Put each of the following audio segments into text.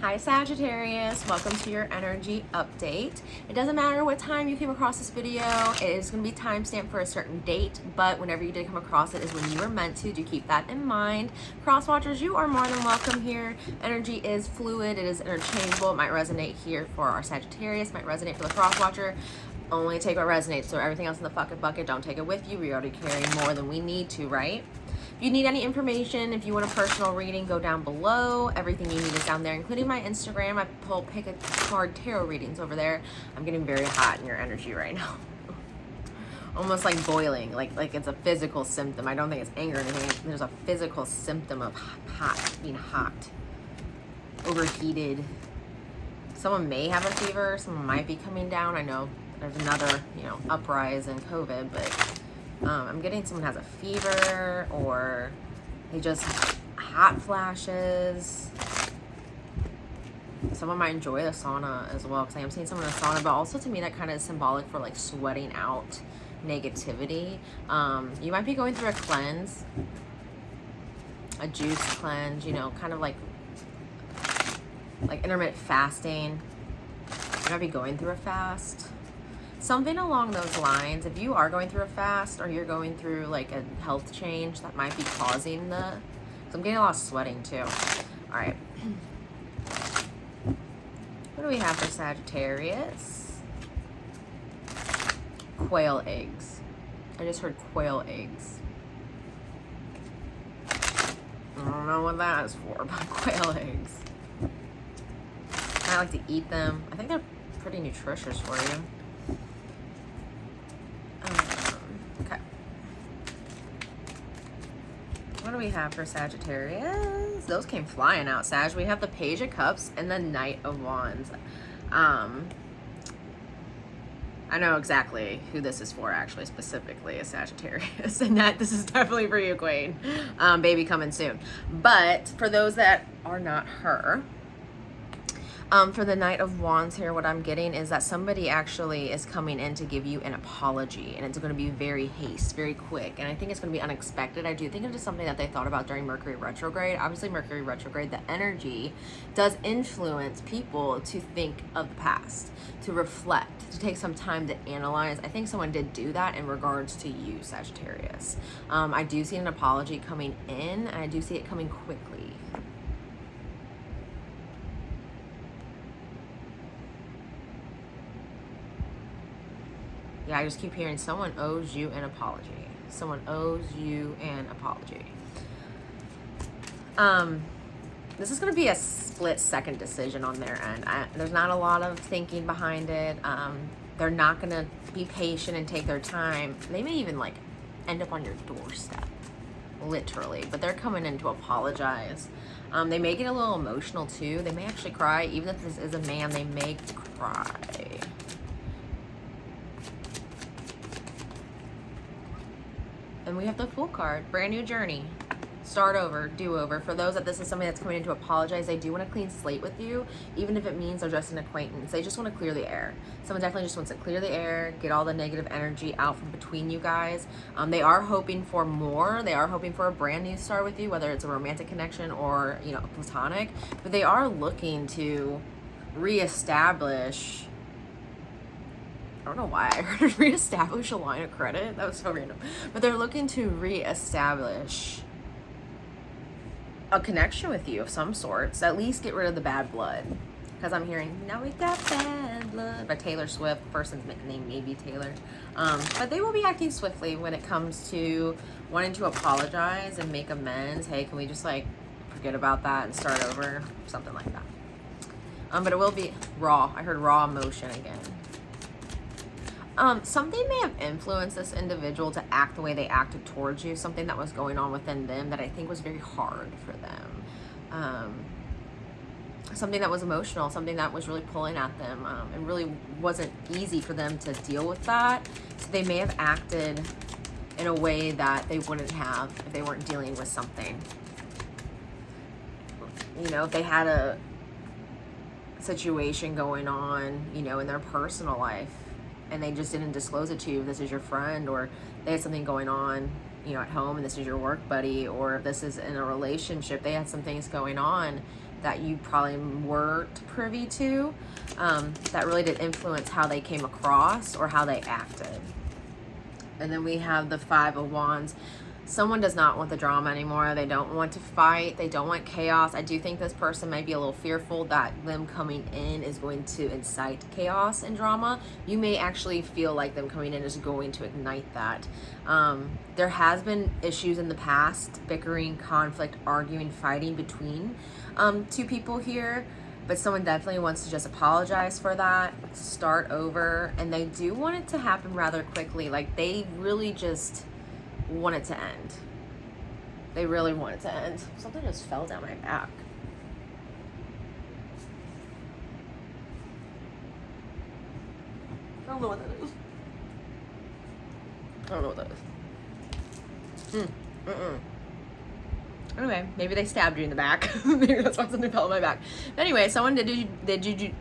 Hi Sagittarius, welcome to your energy update. It doesn't matter what time you came across this video, it is going to be timestamped for a certain date, but whenever you did come across it is when you were meant to. Do keep that in mind. Cross watchers, you are more than welcome here. Energy is fluid, it is interchangeable. It might resonate here for our Sagittarius, might resonate for the cross watcher. Only take what resonates, so everything else in the fucking bucket, don't take it with you. We already carry more than we need to, right? If you need any information, if you want a personal reading, go down below. Everything you need is down there, including my Instagram. I pull pick a card tarot readings over there. I'm getting very hot in your energy right now. Almost like boiling, like it's a physical symptom. I don't think it's anger or anything. There's a physical symptom of hot, being hot, overheated. Someone may have a fever. Someone might be coming down. I know there's another, uprise in COVID, but I'm getting someone has a fever or they just hot flashes. Someone might enjoy the sauna as well, because I am seeing someone in a sauna, but also to me that kind of is symbolic for like sweating out negativity. You might be going through a cleanse, a juice cleanse, kind of like intermittent fasting. You might be going through a fast. Something along those lines. If you are going through a fast or you're going through like a health change, that might be causing because I'm getting a lot of sweating too. All right. What do we have for Sagittarius? Quail eggs. I just heard quail eggs. I don't know what that is for, but quail eggs. I like to eat them. I think they're pretty nutritious for you. Okay. What do we have for Sagittarius? Those came flying out, Sag. We have the Page of Cups and the Knight of Wands. I know exactly who this is for, actually, specifically a Sagittarius. And this is definitely for you, Queen. Baby coming soon. But for those that are not her, for the Knight of Wands here, what I'm getting is that somebody actually is coming in to give you an apology, and it's going to be very very quick, and I think it's going to be unexpected. I do think it is something that they thought about during Mercury retrograde. Obviously, Mercury retrograde, the energy does influence people to think of the past, to reflect, to take some time to analyze. I think someone did do that in regards to you, Sagittarius. I do see an apology coming in, and I do see it coming quickly. Yeah, I just keep hearing someone owes you an apology. Someone owes you an apology. This is going to be a split-second decision on their end. There's not a lot of thinking behind it. They're not going to be patient and take their time. They may even end up on your doorstep, literally. But they're coming in to apologize. They may get a little emotional too. They may actually cry. Even if this is a man, they may cry. And we have the Fool card, brand new journey, start over, do over. For those that this is somebody that's coming in to apologize, they do want a clean slate with you, even if it means they're just an acquaintance. They just want to clear the air. Someone definitely just wants to clear the air, get all the negative energy out from between you guys. They are hoping for more. They are hoping for a brand new start with you, whether it's a romantic connection or, platonic. But they are looking to reestablish, I don't know why I heard reestablish a line of credit. That was so random. But they're looking to reestablish a connection with you of some sorts. At least get rid of the bad blood. Because I'm hearing, now we got bad blood by Taylor Swift. The person's name may be Taylor. But they will be acting swiftly when it comes to wanting to apologize and make amends. Hey, can we just forget about that and start over? Something like that. But it will be raw. I heard raw emotion again. Something may have influenced this individual to act the way they acted towards you. Something that was going on within them that I think was very hard for them. Something that was emotional, something that was really pulling at them. It really wasn't easy for them to deal with that. So they may have acted in a way that they wouldn't have if they weren't dealing with something. If they had a situation going on, in their personal life, and they just didn't disclose it to you, if this is your friend, or they had something going on, at home, and this is your work buddy, or if this is in a relationship, they had some things going on that you probably weren't privy to, that really did influence how they came across or how they acted. And then we have the Five of Wands. Someone does not want the drama anymore. They don't want to fight. They don't want chaos. I do think this person may be a little fearful that them coming in is going to incite chaos and drama. You may actually feel like them coming in is going to ignite that. There has been issues in the past, bickering, conflict, arguing, fighting between two people here. But someone definitely wants to just apologize for that, start over, and they do want it to happen rather quickly. Like, they really just want it to end. They really want it to end. Something just fell down my back. I don't know what that is. I don't know what that is. Anyway, maybe they stabbed you in the back. Maybe that's why something fell on my back. But anyway, someone did you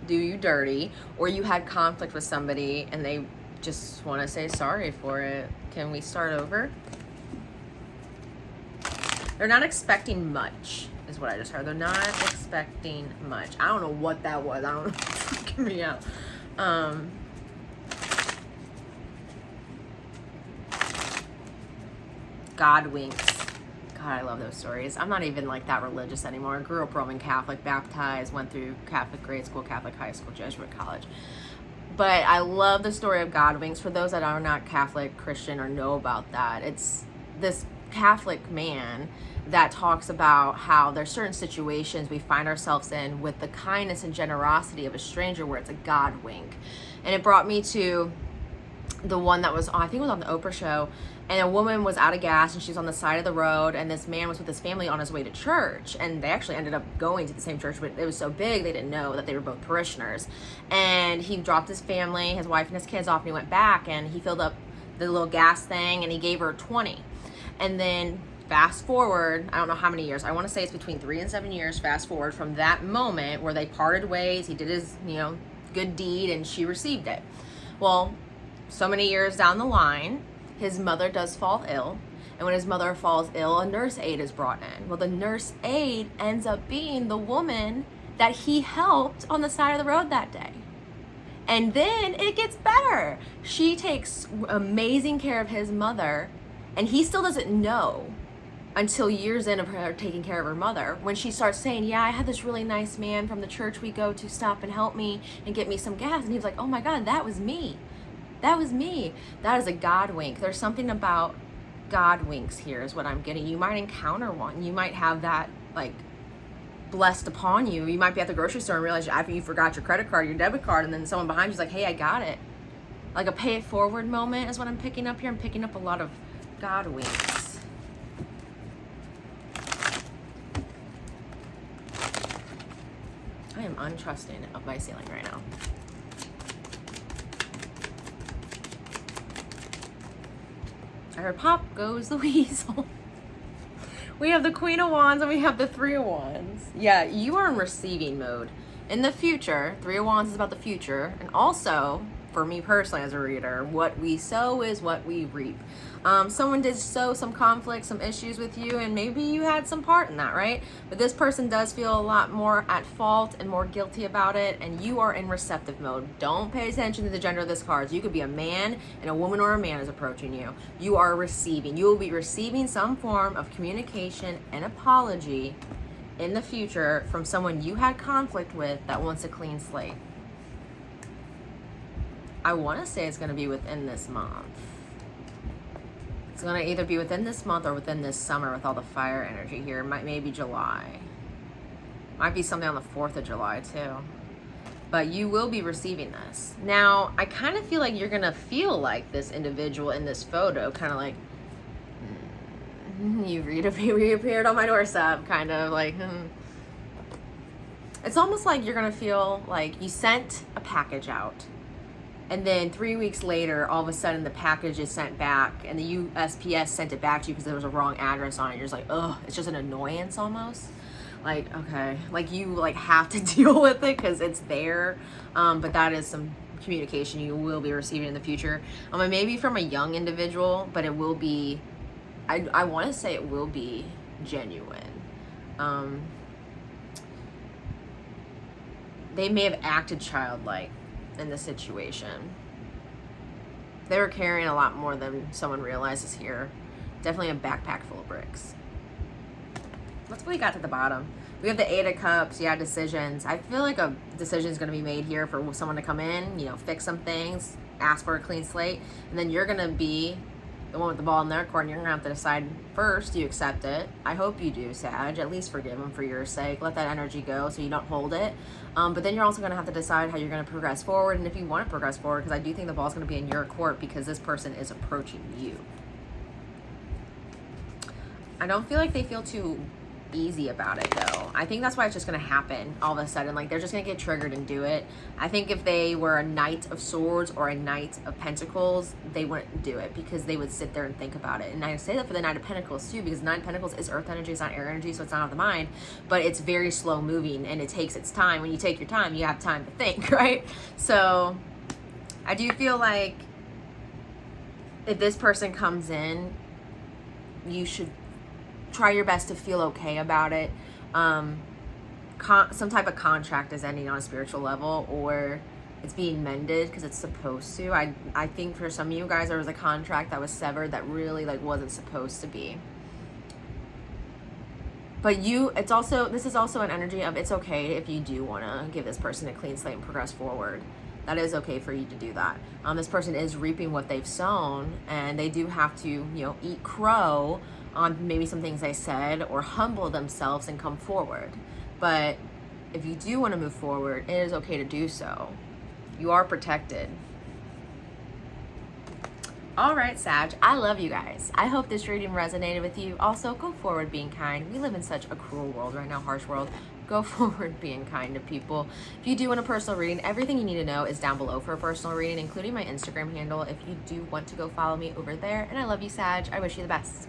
do you dirty, or you had conflict with somebody and they just want to say sorry for it. Can we start over? They're not expecting much, is what I just heard. They're not expecting much. I don't know what that was. I don't know what's freaking me out. God winks. God, I love those stories. I'm not even like that religious anymore. I grew up Roman Catholic, baptized, went through Catholic grade school, Catholic high school, Jesuit college. But I love the story of God winks. For those that are not Catholic, Christian, or know about that, it's this Catholic man that talks about how there's certain situations we find ourselves in with the kindness and generosity of a stranger where it's a God wink. And it brought me to the one that was on, I think it was on the Oprah show, and a woman was out of gas and she was on the side of the road, and this man was with his family on his way to church, and they actually ended up going to the same church, but it was so big they didn't know that they were both parishioners. And he dropped his family, his wife and his kids off, and he went back and he filled up the little gas thing and he gave her 20. And then fast forward, I don't know how many years, I want to say it's between 3 and 7 years, fast forward from that moment where they parted ways, he did his, good deed and she received it. Well, so many years down the line, his mother does fall ill. And when his mother falls ill, a nurse aide is brought in. Well, the nurse aide ends up being the woman that he helped on the side of the road that day. And then it gets better. She takes amazing care of his mother, and he still doesn't know until years in of her taking care of her mother, when she starts saying, yeah, I had this really nice man from the church we go to stop and help me and get me some gas. And he was like, oh my God, that was me. That was me. That is a God wink. There's something about God winks here is what I'm getting. You might encounter one. You might have that like blessed upon you. You might be at the grocery store and realize after you forgot your credit card, your debit card, and then someone behind you is like, hey, I got it. Like a pay it forward moment is what I'm picking up here. I'm picking up a lot of God winks. I am untrusting of my ceiling right now. I heard pop goes the weasel. We have the Queen of Wands and we have the Three of Wands. Yeah, you are in receiving mode. In the future, Three of Wands is about the future. And also, for me personally as a reader, what we sow is what we reap. Someone did sow some conflict, some issues with you, and maybe you had some part in that, right? But this person does feel a lot more at fault and more guilty about it, and you are in receptive mode. Don't pay attention to the gender of this card. You could be a man, and a woman or a man is approaching you. You are receiving. You will be receiving some form of communication and apology in the future from someone you had conflict with that wants a clean slate. I want to say it's going to be within this month. It's going to either be within this month or within this summer with all the fire energy here. Maybe July. Might be something on the 4th of July too. But you will be receiving this. Now, I kind of feel like you're going to feel like this individual in this photo, kind of like, you reappeared on my doorstep, kind of like, It's almost like you're going to feel like you sent a package out. And then 3 weeks later, all of a sudden the package is sent back and the USPS sent it back to you because there was a wrong address on it. You're just like, ugh, it's just an annoyance almost. Like, okay, like you like have to deal with it because it's there. But that is some communication you will be receiving in the future. And maybe from a young individual, but it will be, I want to say it will be genuine. they may have acted childlike in this situation. They were carrying a lot more than someone realizes here. Definitely a backpack full of bricks. What's we got to the bottom? We have the Eight of Cups. Yeah, decisions. I feel like a decision is going to be made here for someone to come in, you know, fix some things, ask for a clean slate, and then you're going to be the one with the ball in their court, and you're going to have to decide first, do you accept it? I hope you do, Sag. At least forgive them for your sake. Let that energy go so you don't hold it. But then you're also going to have to decide how you're going to progress forward, and if you want to progress forward, because I do think the ball's going to be in your court because this person is approaching you. I don't feel like they feel too easy about it though. I think that's why it's just going to happen all of a sudden. Like they're just going to get triggered and do it. I think if they were a Knight of Swords or a Knight of Pentacles, they wouldn't do it because they would sit there and think about it. And I say that for the Knight of Pentacles too, because Knight of Pentacles is earth energy, it's not air energy, so it's not of the mind, but it's very slow moving and it takes its time. When you take your time, you have time to think, right? So I do feel like if this person comes in, you should try your best to feel okay about it. Some type of contract is ending on a spiritual level, or it's being mended because it's supposed to. I think for some of you guys there was a contract that was severed that really like wasn't supposed to be. But this is also an energy of it's okay if you do want to give this person a clean slate and progress forward. That is okay for you to do that. This person is reaping what they've sown, and they do have to, you know, eat crow on maybe some things they said or humble themselves and come forward. But if you do want to move forward, it is okay to do so. You are protected. All right, Sag, I love you guys. I hope this reading resonated with you. Also, go forward being kind. We live in such a cruel world right now, harsh world. Go forward being kind to people. If you do want a personal reading, everything you need to know is down below for a personal reading, including my Instagram handle if you do want to go follow me over there. And I love you, Sag. I wish you the best.